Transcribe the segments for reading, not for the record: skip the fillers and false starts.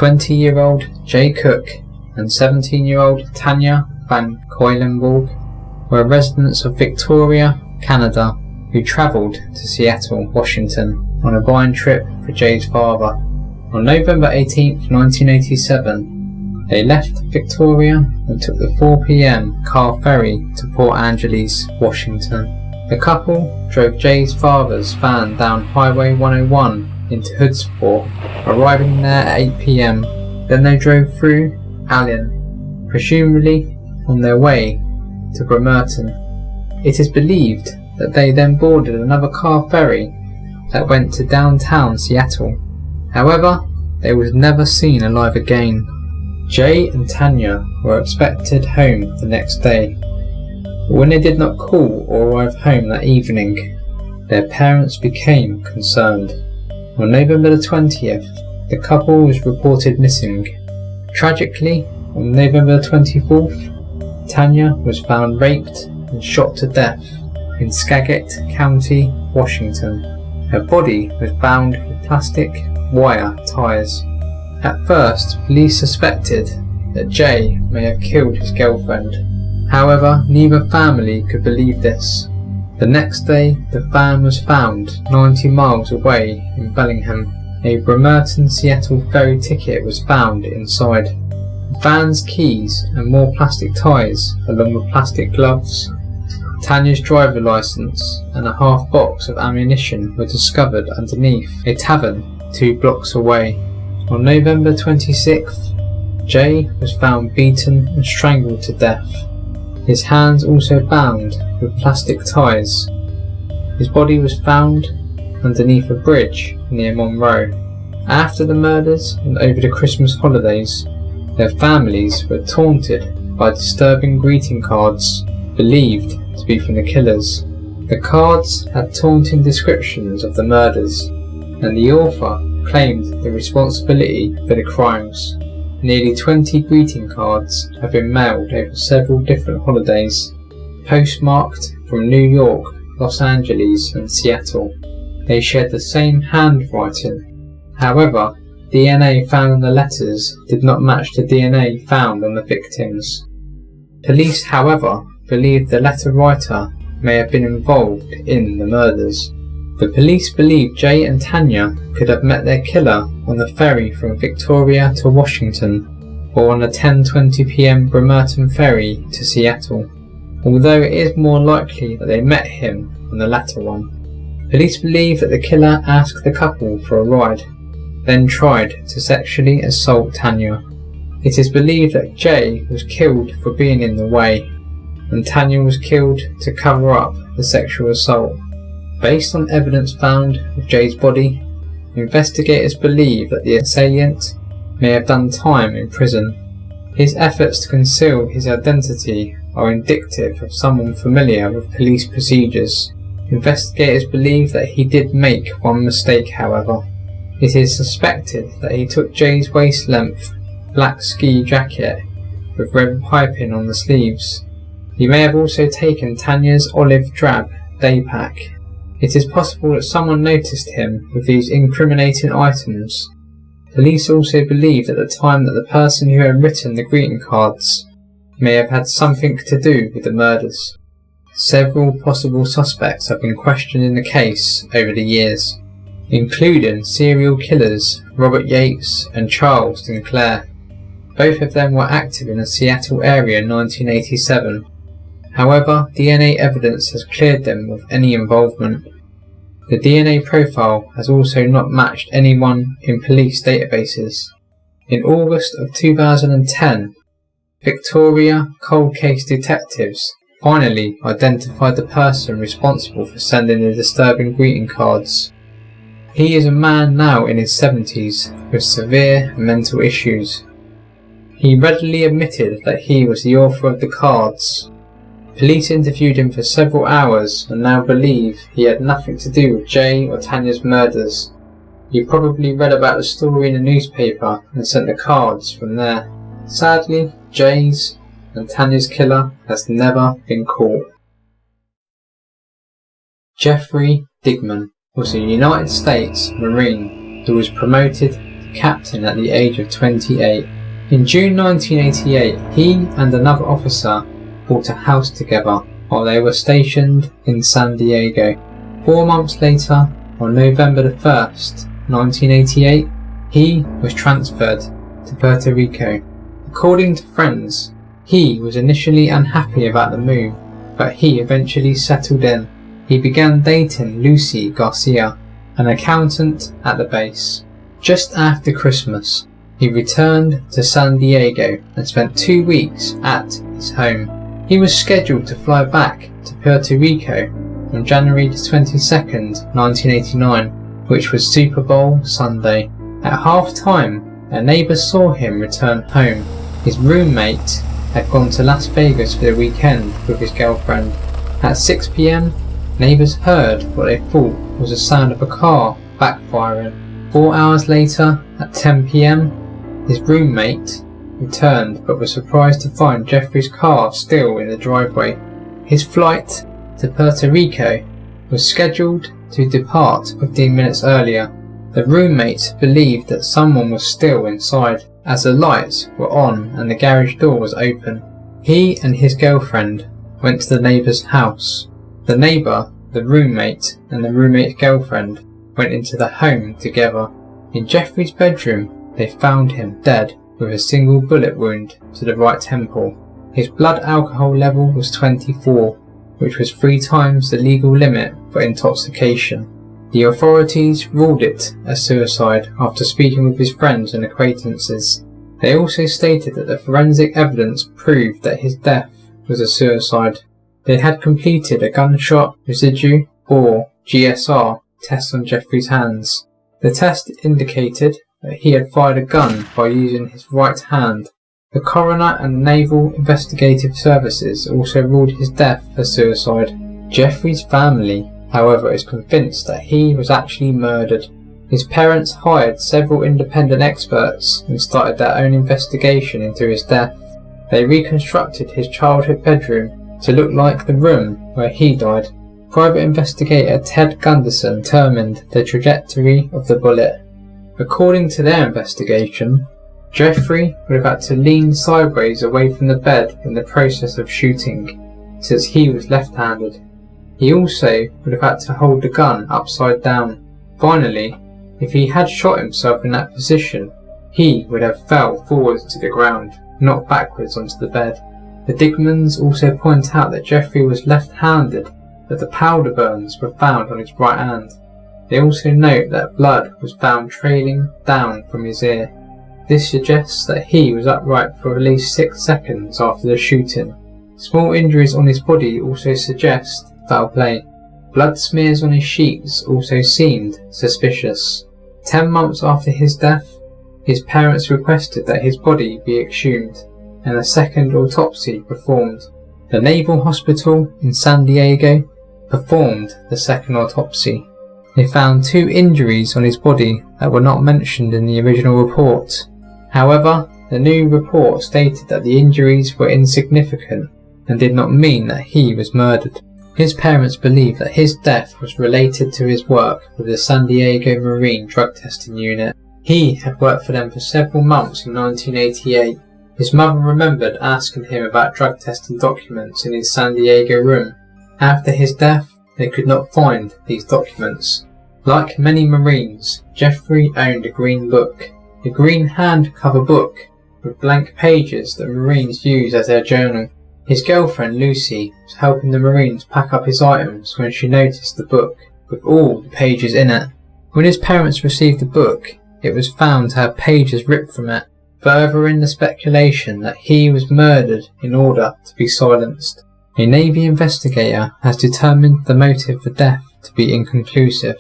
20-year-old Jay Cook and 17-year-old Tanya Van Coilenborg were residents of Victoria, Canada, who travelled to Seattle, Washington on a buying trip for Jay's father. On November 18, 1987, they left Victoria and took the 4 p.m. car ferry to Port Angeles, Washington. The couple drove Jay's father's van down Highway 101 into Hoodsport, arriving there at 8 p.m. Then they drove through Allen, presumably on their way to Bremerton. It is believed that they then boarded another car ferry that went to downtown Seattle. However, they was never seen alive again. Jay and Tanya were expected home the next day, but when they did not call or arrive home that evening, their parents became concerned. On November the 20th, the couple was reported missing. Tragically, on November the 24th, Tanya was found raped and shot to death in Skagit County, Washington. Her body was bound with plastic wire ties. At first, police suspected that Jay may have killed his girlfriend. However, neither family could believe this. The next day, the van was found 90 miles away in Bellingham. A Bremerton Seattle ferry ticket was found inside. The van's keys and more plastic ties, along with plastic gloves, Tanya's driver license and a half box of ammunition were discovered underneath a tavern 2 blocks away. On November 26th, Jay was found beaten and strangled to death. His hands also bound with plastic ties. His body was found underneath a bridge near Monroe. After the murders and over the Christmas holidays, their families were taunted by disturbing greeting cards believed to be from the killers. The cards had taunting descriptions of the murders, and the author claimed the responsibility for the crimes. Nearly 20 greeting cards have been mailed over several different holidays, postmarked from New York, Los Angeles and Seattle. They shared the same handwriting. However, DNA found on the letters did not match the DNA found on the victims. Police, however, believed the letter writer may have been involved in the murders. The police believe Jay and Tanya could have met their killer on the ferry from Victoria to Washington, or on a 10:20 p.m. Bremerton ferry to Seattle, although it is more likely that they met him on the latter one. Police believe that the killer asked the couple for a ride, then tried to sexually assault Tanya. It is believed that Jay was killed for being in the way, and Tanya was killed to cover up the sexual assault. Based on evidence found with Jay's body, investigators believe that the assailant may have done time in prison. His efforts to conceal his identity are indicative of someone familiar with police procedures. Investigators believe that he did make one mistake, however. It is suspected that he took Jay's waist-length black ski jacket with red piping on the sleeves. He may have also taken Tanya's olive drab day pack. It is possible that someone noticed him with these incriminating items. Police also believe at the time that the person who had written the greeting cards may have had something to do with the murders. Several possible suspects have been questioned in the case over the years, including serial killers Robert Yates and Charles Sinclair. Both of them were active in the Seattle area in 1987. However, DNA evidence has cleared them of any involvement. The DNA profile has also not matched anyone in police databases. In August of 2010, Victoria cold case detectives finally identified the person responsible for sending the disturbing greeting cards. He is a man now in his 70s with severe mental issues. He readily admitted that he was the author of the cards. Police interviewed him for several hours and now believe he had nothing to do with Jay or Tanya's murders. He probably read about the story in a newspaper and sent the cards from there. Sadly, Jay's and Tanya's killer has never been caught. Jeffrey Digman was a United States Marine who was promoted to captain at the age of 28. In June 1988, he and another officer bought a house together while they were stationed in San Diego. 4 months later, on November 1st, 1988, he was transferred to Puerto Rico. According to friends, he was initially unhappy about the move, but he eventually settled in. He began dating Lucy Garcia, an accountant at the base. Just after Christmas, he returned to San Diego and spent 2 weeks at his home. He was scheduled to fly back to Puerto Rico on January 22nd, 1989, which was Super Bowl Sunday. At half-time, a neighbour saw him return home. His roommate had gone to Las Vegas for the weekend with his girlfriend. At 6 p.m, neighbours heard what they thought was the sound of a car backfiring. 4 hours later, at 10 p.m, his roommate returned but was surprised to find Jeffrey's car still in the driveway. His flight to Puerto Rico was scheduled to depart 15 minutes earlier. The roommate believed that someone was still inside, as the lights were on and the garage door was open. He and his girlfriend went to the neighbour's house. The neighbour, the roommate, and the roommate's girlfriend went into the home together. In Jeffrey's bedroom, they found him dead with a single bullet wound to the right temple. His blood alcohol level was 24, which was 3 times the legal limit for intoxication. The authorities ruled it a suicide after speaking with his friends and acquaintances. They also stated that the forensic evidence proved that his death was a suicide. They had completed a gunshot residue, or GSR, test on Jeffrey's hands. The test indicated that he had fired a gun by using his right hand. The coroner and Naval Investigative Services also ruled his death a suicide. Jeffrey's family, however, is convinced that he was actually murdered. His parents hired several independent experts and started their own investigation into his death. They reconstructed his childhood bedroom to look like the room where he died. Private investigator Ted Gunderson determined the trajectory of the bullet. According to their investigation, Jeffrey would have had to lean sideways away from the bed in the process of shooting, since he was left-handed. He also would have had to hold the gun upside down. Finally, if he had shot himself in that position, he would have fell forwards to the ground, not backwards onto the bed. The Digmans also point out that Jeffrey was left-handed, but the powder burns were found on his right hand. They also note that blood was found trailing down from his ear. This suggests that he was upright for at least 6 seconds after the shooting. Small injuries on his body also suggest foul play. Blood smears on his sheets also seemed suspicious. 10 months after his death, his parents requested that his body be exhumed and a second autopsy performed. The Naval Hospital in San Diego performed the second autopsy. They found 2 injuries on his body that were not mentioned in the original report. However, the new report stated that the injuries were insignificant and did not mean that he was murdered. His parents believe that his death was related to his work with the San Diego Marine Drug Testing Unit. He had worked for them for several months in 1988. His mother remembered asking him about drug testing documents in his San Diego room. After his death, they could not find these documents. Like many Marines, Jeffrey owned a green book, a green hand-cover book with blank pages that Marines use as their journal. His girlfriend Lucy was helping the Marines pack up his items when she noticed the book, with all the pages in it. When his parents received the book, it was found to have pages ripped from it, furthering the speculation that he was murdered in order to be silenced. A Navy investigator has determined the motive for death to be inconclusive.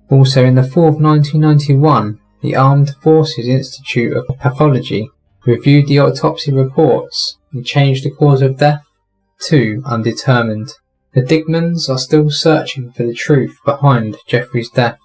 Also in the fall of 1991, the Armed Forces Institute of Pathology reviewed the autopsy reports and changed the cause of death to undetermined. The Digmans are still searching for the truth behind Jeffrey's death.